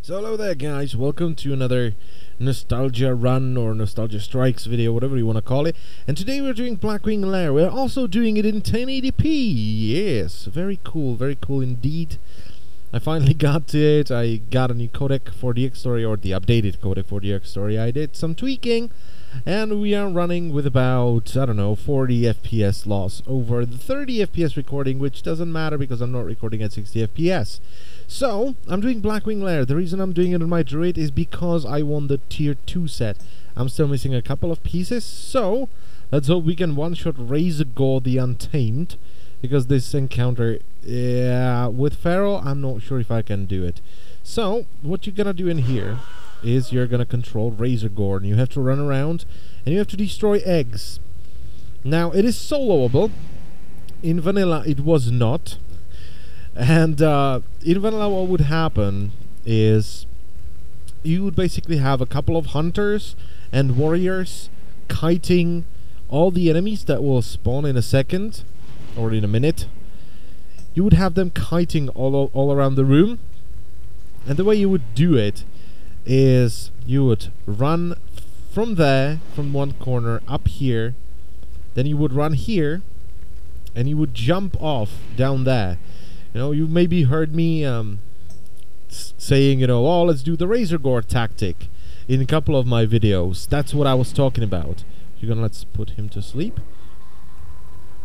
So hello there guys, welcome to another Nostalgia Run or Nostalgia Strikes video, whatever you want to call it. And today we're doing Blackwing Lair. We're also doing it in 1080p. Yes, very cool indeed. I finally got to it. I got a new codec for the X story, or the updated codec for the X story. I did some tweaking, and we are running with about, I don't know, 40 FPS loss over the 30 FPS recording, which doesn't matter because I'm not recording at 60 FPS. So, I'm doing Blackwing Lair. The reason I'm doing it on my Druid is because I won the Tier 2 set. I'm still missing a couple of pieces, so let's hope we can one-shot Razorgore the Untamed, because this encounter, with Feral, I'm not sure if I can do it. So, what you're gonna do in here is you're gonna control Razorgore, and you have to run around, and you have to destroy eggs. Now, it is soloable. In vanilla, it was not. And in vanilla, what would happen is you would basically have a couple of hunters and warriors kiting all the enemies that will spawn in a second or in a minute. You would have them kiting all around the room, and the way you would do it is you would run from there, from one corner up here, then you would run here, and you would jump off down there. You know, you maybe heard me saying, you know, oh, let's do the Razorgore tactic in a couple of my videos. That's what I was talking about. Let's put him to sleep.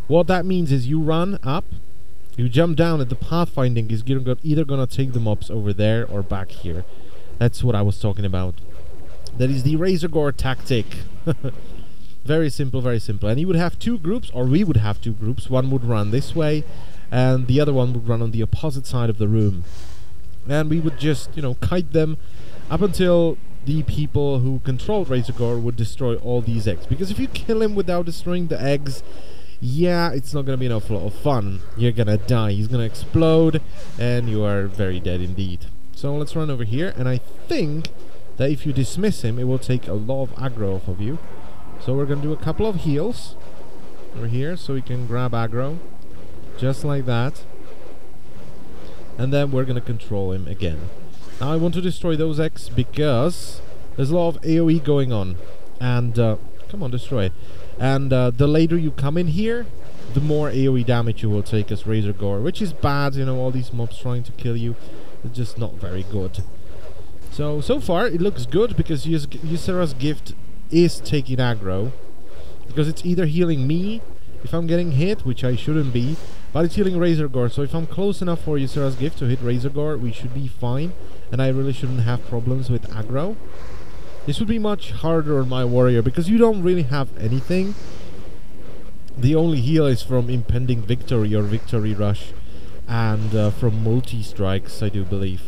What that means is you run up, you jump down, and the pathfinding is either gonna take the mobs over there or back here. That's what I was talking about. That is the Razorgore tactic. Very simple, very simple. And you would have two groups, or we would have two groups. One would run this way, and the other one would run on the opposite side of the room. And we would just, you know, kite them up until the people who controlled Razorgore would destroy all these eggs. Because if you kill him without destroying the eggs, yeah, it's not gonna be an awful lot of fun. You're gonna die, he's gonna explode, and you are very dead indeed. So let's run over here, and I think that if you dismiss him, it will take a lot of aggro off of you. So we're gonna do a couple of heals over here, so we can grab aggro. Just like that. And then we're gonna control him again. Now I want to destroy those eggs because there's a lot of AoE going on. And, come on, destroy it. And the later you come in here, the more AoE damage you will take as Razorgore, which is bad, you know, all these mobs trying to kill you. It's just not very good. So far it looks good because Ysera's gift is taking aggro. Because it's either healing me if I'm getting hit, which I shouldn't be, but it's healing Razorgore, so if I'm close enough for Ysera's gift to hit Razorgore, we should be fine, and I really shouldn't have problems with aggro. This would be much harder on my warrior, because you don't really have anything. The only heal is from impending victory or victory rush, and from multi-strikes, I do believe.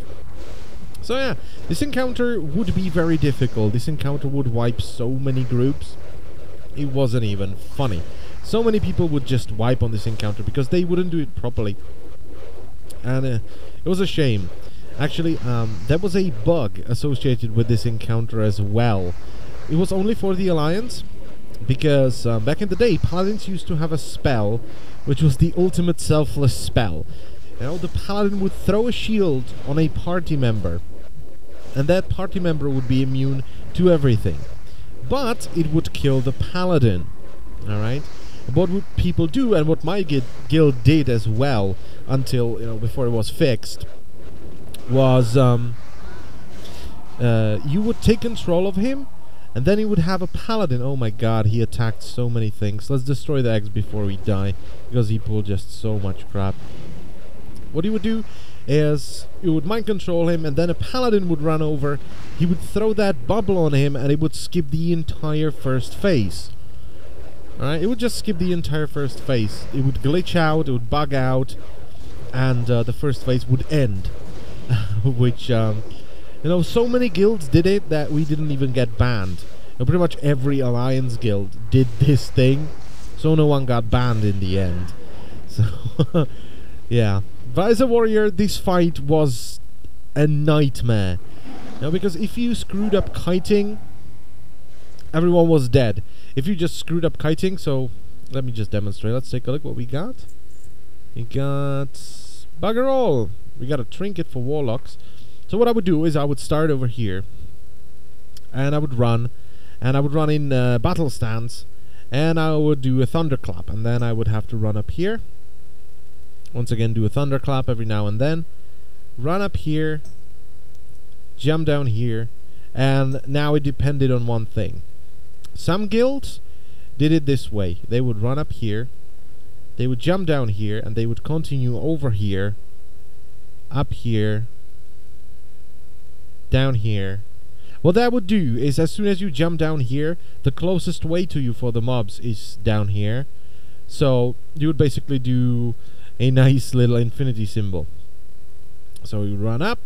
So yeah, this encounter would be very difficult. This encounter would wipe so many groups. It wasn't even funny. So many people would just wipe on this encounter because they wouldn't do it properly. And it was a shame. Actually, there was a bug associated with this encounter as well. It was only for the Alliance, because back in the day, Paladins used to have a spell, which was the ultimate selfless spell. You know, the Paladin would throw a shield on a party member, and that party member would be immune to everything. But it would kill the Paladin. Alright? What would people do, and what my guild did as well, until, you know, before it was fixed, was you would take control of him, and then he would have a paladin. Oh my god, he attacked so many things. Let's destroy the eggs before we die, because he pulled just so much crap. What he would do is you would mind control him, and then a paladin would run over, he would throw that bubble on him, and it would skip the entire first phase. Alright, it would just skip the entire first phase. It would glitch out, it would bug out, and the first phase would end. Which, you know, so many guilds did it that we didn't even get banned. You know, pretty much every Alliance guild did this thing, so no one got banned in the end. So, yeah. But as a warrior, this fight was a nightmare. You know, because if you screwed up kiting, everyone was dead. If you just screwed up kiting, so let me just demonstrate. Let's take a look what we got. We got bugger all. We got a trinket for warlocks. So what I would do is I would start over here, and I would run, in battle stance, and I would do a thunderclap, and then I would have to run up here. Once again, do a thunderclap every now and then. Run up here, jump down here, and now it depended on one thing. Some guilds did it this way. They would run up here, they would jump down here, and they would continue over here, up here, down here. What that would do is, as soon as you jump down here, the closest way to you for the mobs is down here. So you would basically do a nice little infinity symbol. So you run up,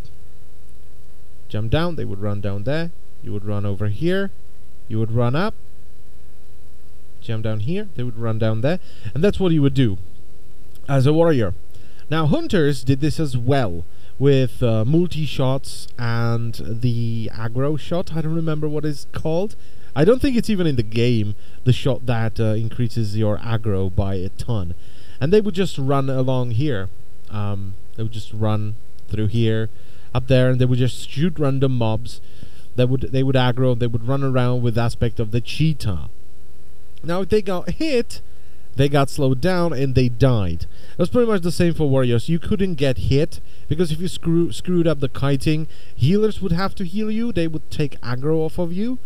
jump down, they would run down there. You would run over here, you would run up, jump down here, they would run down there. And that's what you would do as a warrior. Now hunters did this as well, with multi-shots and the aggro shot. I don't remember what it's called. I don't think it's even in the game, the shot that increases your aggro by a ton. And they would just run along here. They would just run through here, up there, and they would just shoot random mobs. They would aggro, they would run around with aspect of the cheetah. Now if they got hit, they got slowed down and they died. It was pretty much the same for warriors. You couldn't get hit, because if you screwed up the kiting, healers would have to heal you. They would take aggro off of you,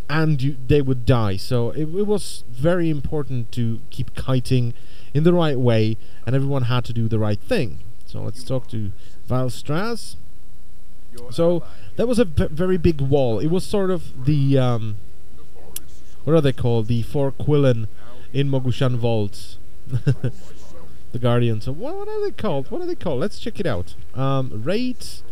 and they would die. So it was very important to keep kiting in the right way, and everyone had to do the right thing. So let's talk to Valstraz. So that was a very big wall. It was sort of the what are they called? The four Quillen in Mogushan Vaults. The Guardians. So what are they called? What are they called? Let's check it out. Raids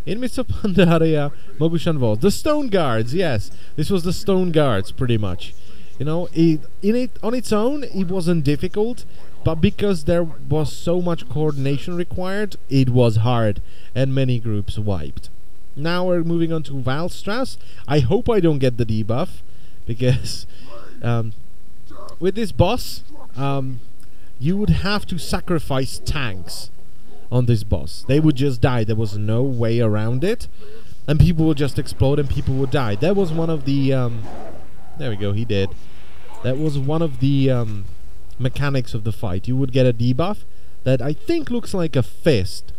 in midst of Pandaria, Mogushan Vaults. The Stone Guards, yes. This was the Stone Guards, pretty much. You know, on its own, it wasn't difficult, but because there was so much coordination required, it was hard, and many groups wiped. Now we're moving on to Valstras. I hope I don't get the debuff, because with this boss, you would have to sacrifice tanks on this boss. They would just die. There was no way around it, and people would just explode and people would die. That was one of the there we go, he did. That was one of the mechanics of the fight. You would get a debuff that I think looks like a fist,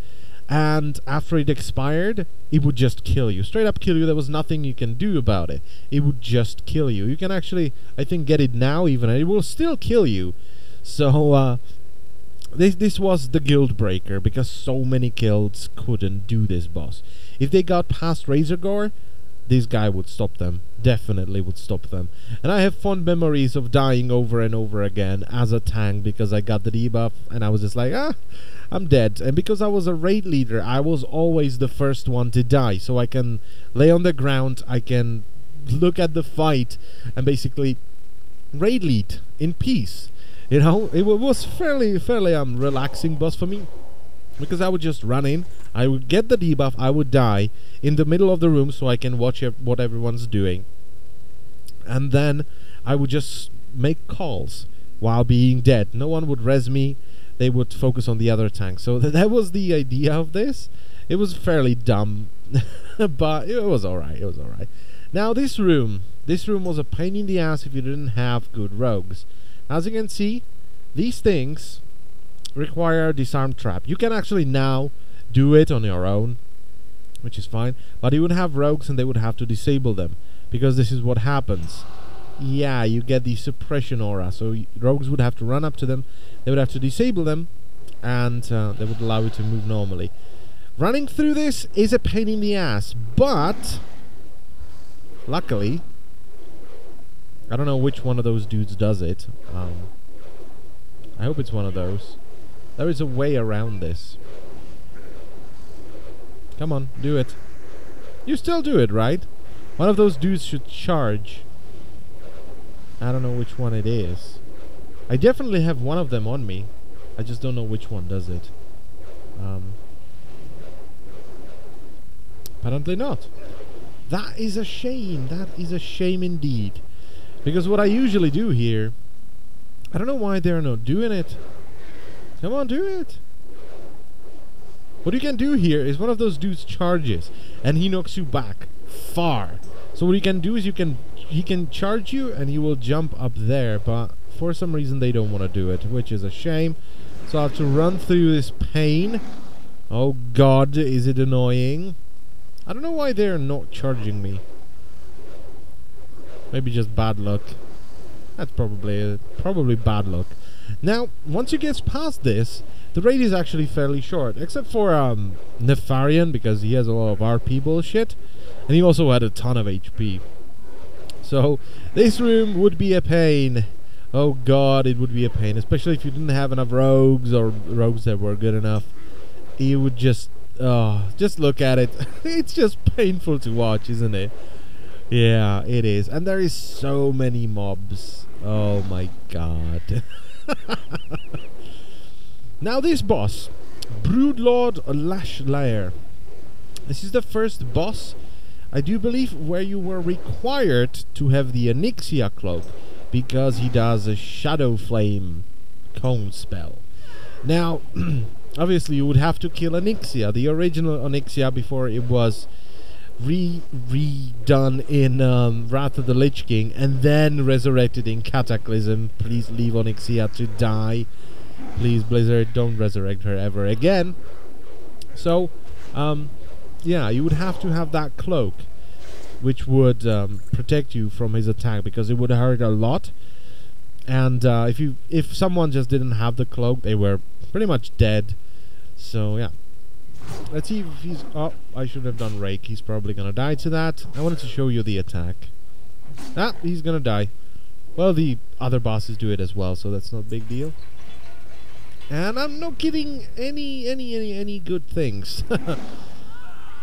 and after it expired, it would just kill you. Straight up kill you. There was nothing you can do about it. It would just kill you. You can actually, I think, get it now even, and it will still kill you. So this was the guild breaker, because so many guilds couldn't do this boss. If they got past Razorgore, this guy would stop them. Definitely would stop them. And I have fond memories of dying over and over again as a tank, because I got the debuff and I was just like, I'm dead. And because I was a raid leader, I was always the first one to die. So I can lay on the ground, I can look at the fight, and basically raid lead in peace. You know, it was fairly relaxing boss for me, because I would just run in, I would get the debuff, I would die in the middle of the room so I can watch what everyone's doing, and then I would just make calls while being dead. No one would res me, they would focus on the other tank. So that was the idea of this. It was fairly dumb, but it was alright, it was alright. Now this room was a pain in the ass if you didn't have good rogues. As you can see, these things require a disarm trap. You can actually now do it on your own, which is fine, but you would have rogues and they would have to disable them, because this is what happens. Yeah, you get the suppression aura, so rogues would have to run up to them, they would have to disable them, and they would allow you to move normally. Running through this is a pain in the ass, but luckily, I don't know which one of those dudes does it. I hope it's one of those. There is a way around this. Come on, do it. You still do it, right? One of those dudes should charge. I don't know which one it is. I definitely have one of them on me. I just don't know which one does it. Apparently not. That is a shame. That is a shame indeed. Because what I usually do here, I don't know why they're not doing it. Come on, do it. What you can do here is one of those dudes charges, and he knocks you back far. So what you can do is he can charge you, and he will jump up there. But for some reason they don't want to do it, which is a shame. So I have to run through this pain. Oh God, is it annoying? I don't know why they're not charging me. Maybe just bad luck. That's probably bad luck. Now, once you get past this, the raid is actually fairly short, except for Nefarian, because he has a lot of RP bullshit, and he also had a ton of HP. So this room would be a pain. Oh God, it would be a pain, especially if you didn't have enough rogues or rogues that were good enough. You would just look at it. It's just painful to watch, isn't it? Yeah, it is. And there is so many mobs. Oh my God. Now this boss, Broodlord Lair. This is the first boss, I do believe, where you were required to have the Onyxia cloak, because he does a Shadow Flame cone spell. Now, obviously you would have to kill Onyxia, the original Onyxia, before it was redone in Wrath of the Lich King, and then resurrected in Cataclysm. Please leave Onyxia to die. Please, Blizzard, don't resurrect her ever again. So, yeah, you would have to have that cloak, which would protect you from his attack, because it would hurt a lot. And if someone just didn't have the cloak, they were pretty much dead. So yeah, let's see if he's... Oh, I should have done Rake. He's probably gonna die to that. I wanted to show you the attack. Ah, he's gonna die. Well, the other bosses do it as well, so that's not a big deal. And I'm not getting any good things.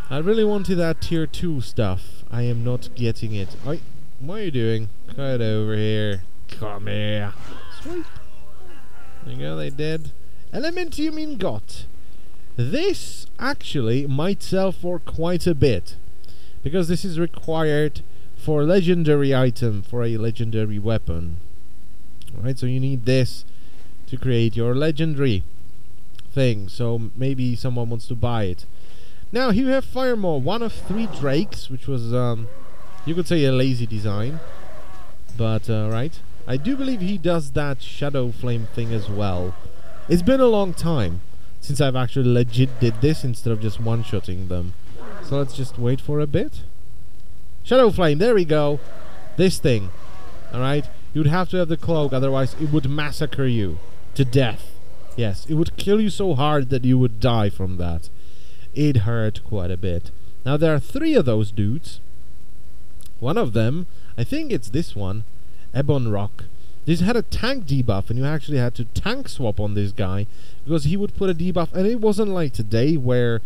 I really wanted that tier 2 stuff. I am not getting it. Oi, what are you doing? Cut over here. Come here. Sweet. There you go, they did. Elementium Ingot. This actually might sell for quite a bit, because this is required for a legendary item, for a legendary weapon. Alright, so you need this to create your legendary thing, so maybe someone wants to buy it. Now here you have Firemaw, one of 3 drakes, which was, you could say, a lazy design, but right. I do believe he does that Shadow Flame thing as well. It's been a long time since I've actually legit did this instead of just one-shotting them. So let's just wait for a bit. Shadow Flame, there we go. This thing. Alright? You'd have to have the cloak, otherwise it would massacre you to death. Yes, it would kill you so hard that you would die from that. It hurt quite a bit. Now there are 3 of those dudes. One of them, I think it's this one, Ebon Rock. This had a tank debuff, and you actually had to tank swap on this guy, because he would put a debuff, and it wasn't like today where,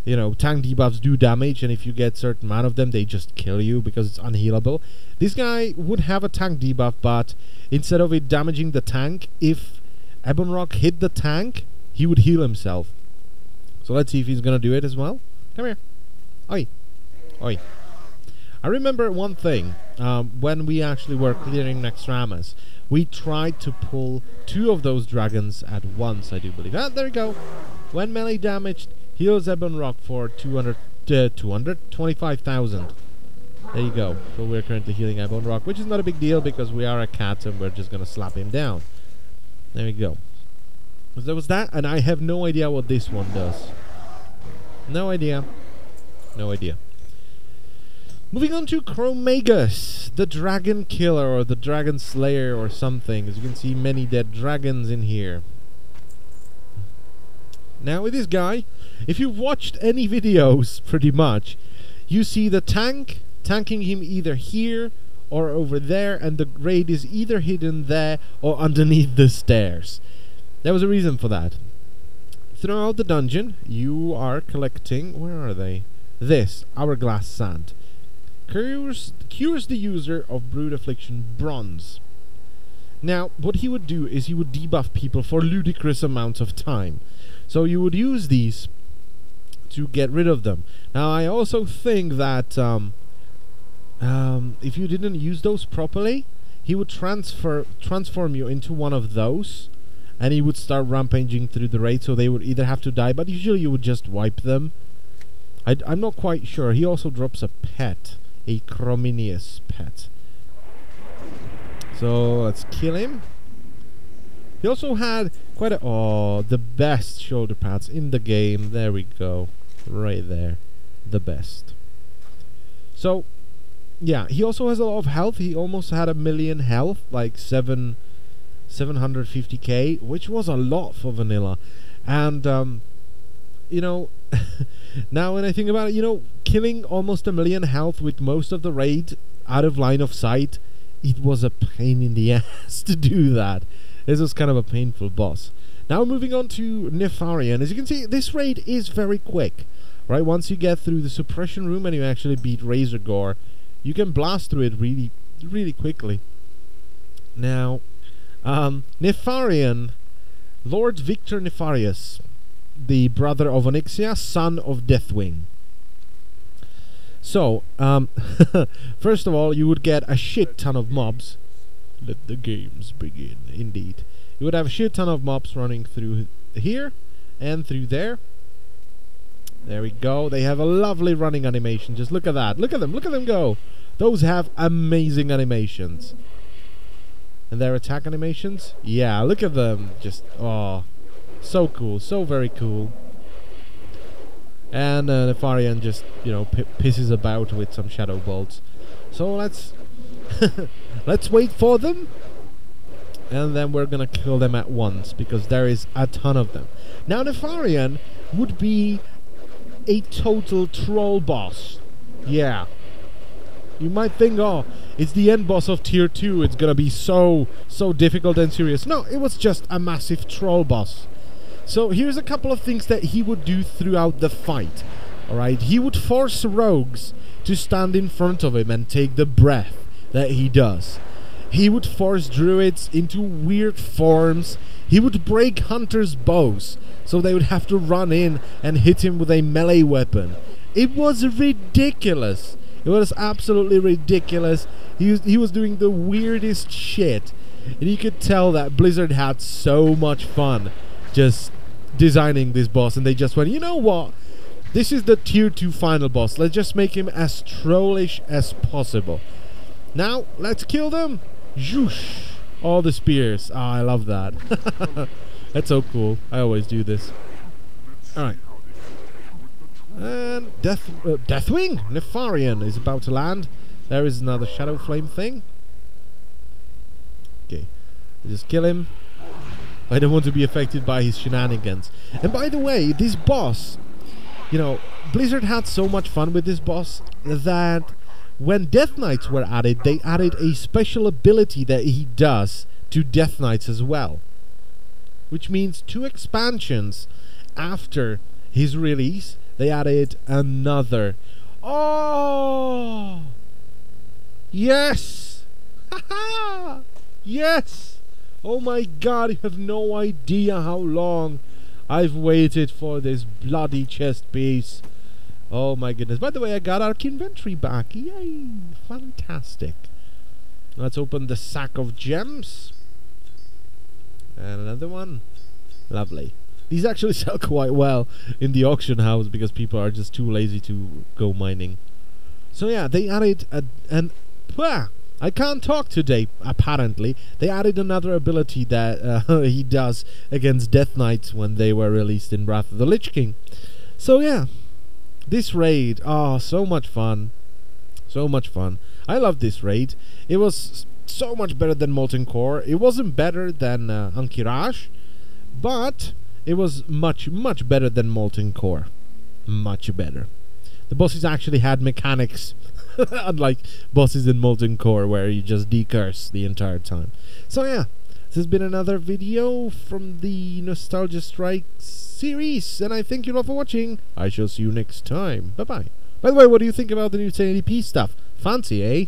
you know, tank debuffs do damage, and if you get a certain amount of them, they just kill you because it's unhealable. This guy would have a tank debuff, but instead of it damaging the tank, if Ebon Rock hit the tank, he would heal himself. So let's see if he's gonna do it as well. Come here. Oi. Oi. I remember one thing, when we actually were clearing Naxxramas, we tried to pull 2 of those dragons at once, I do believe. Ah, there we go. When melee damaged, heals Ebon Rock for 225,000. There you go. So we're currently healing Ebon Rock, which is not a big deal because we are a cat and we're just gonna slap him down. There we go. So there was that, and I have no idea what this one does. No idea. No idea. Moving on to Chromagus, the Dragon Killer or the Dragon Slayer or something. As you can see, many dead dragons in here. Now with this guy, if you've watched any videos, pretty much, you see the tanking him either here or over there, and the raid is either hidden there or underneath the stairs. There was a reason for that. Throughout the dungeon, you are collecting... Where are they? This, Hourglass Sand. Cures the user of Brood Affliction Bronze. Now, what he would do is he would debuff people for ludicrous amounts of time. So you would use these to get rid of them. Now, I also think that if you didn't use those properly, he would transform you into one of those, and he would start rampaging through the raid, so they would either have to die, but usually you would just wipe them. I'm not quite sure. He also drops a pet, a Chrominius pet. So let's kill him. He also had quite the best shoulder pads in the game. There we go, right there, the best. So yeah, he also has a lot of health. He almost had 1 million health, like 750k, which was a lot for vanilla. And you know, now when I think about it, you know, killing almost 1 million health with most of the raid out of line of sight, it was a pain in the ass to do that. This was kind of a painful boss. Now moving on to Nefarian. As you can see, this raid is very quick, right? Once you get through the suppression room and you actually beat Razor Gore, you can blast through it really, really quickly. Now, Nefarian, Lord Victor Nefarius, the brother of Onyxia, son of Deathwing. So, first of all, you would get a shit ton of mobs. Let the games begin, indeed. You would have a shit ton of mobs running through here and through there. There we go. They have a lovely running animation. Just look at that. Look at them. Look at them go. Those have amazing animations. And their attack animations? Yeah, look at them. Just, oh, so cool. So very cool. And Nefarian just, you know, pisses about with some shadow bolts. So let's let's wait for them, and then we're gonna kill them at once, because there is a ton of them. Now Nefarian would be a total troll boss. Yeah. You might think, oh, it's the end boss of tier 2, it's gonna be so difficult and serious. No, it was just a massive troll boss. So here's a couple of things that he would do throughout the fight. Alright, he would force rogues to stand in front of him and take the breath that he does. He would force druids into weird forms. He would break hunters' bows, so they would have to run in and hit him with a melee weapon. It was ridiculous. It was absolutely ridiculous. He was doing the weirdest shit, and you could tell that Blizzard had so much fun just designing this boss, and they just went, you know what? This is the tier 2 final boss. Let's just make him as trollish as possible. Now, let's kill them. Zhoosh. All the spears. Ah, I love that. That's so cool. I always do this. Alright. And Deathwing Nefarian is about to land. There is another Shadow Flame thing. Okay. Just kill him. I don't want to be affected by his shenanigans. And by the way, this boss, you know, Blizzard had so much fun with this boss that when Death Knights were added, they added a special ability that he does to Death Knights as well. Which means 2 expansions after his release, they added another. Oh! Yes! Haha! Yes! Oh my god, you have no idea how long I've waited for this bloody chest piece. Oh my goodness. By the way, I got our inventory back. Yay! Fantastic. Let's open the sack of gems. And another one. Lovely. These actually sell quite well in the auction house because people are just too lazy to go mining. So yeah, they added I can't talk today, apparently. They added another ability that he does against Death Knights when they were released in Wrath of the Lich King. So yeah, this raid, oh, so much fun. So much fun. I love this raid. It was so much better than Molten Core. It wasn't better than Ankiraj, but it was much better than Molten Core. Much better. The bosses actually had mechanics. Unlike bosses in Molten Core where you just decurse the entire time. So yeah, this has been another video from the Nostalgia Strike series, and I thank you all for watching. I shall see you next time. Bye bye. By the way, what do you think about the new 1080p stuff? Fancy, eh?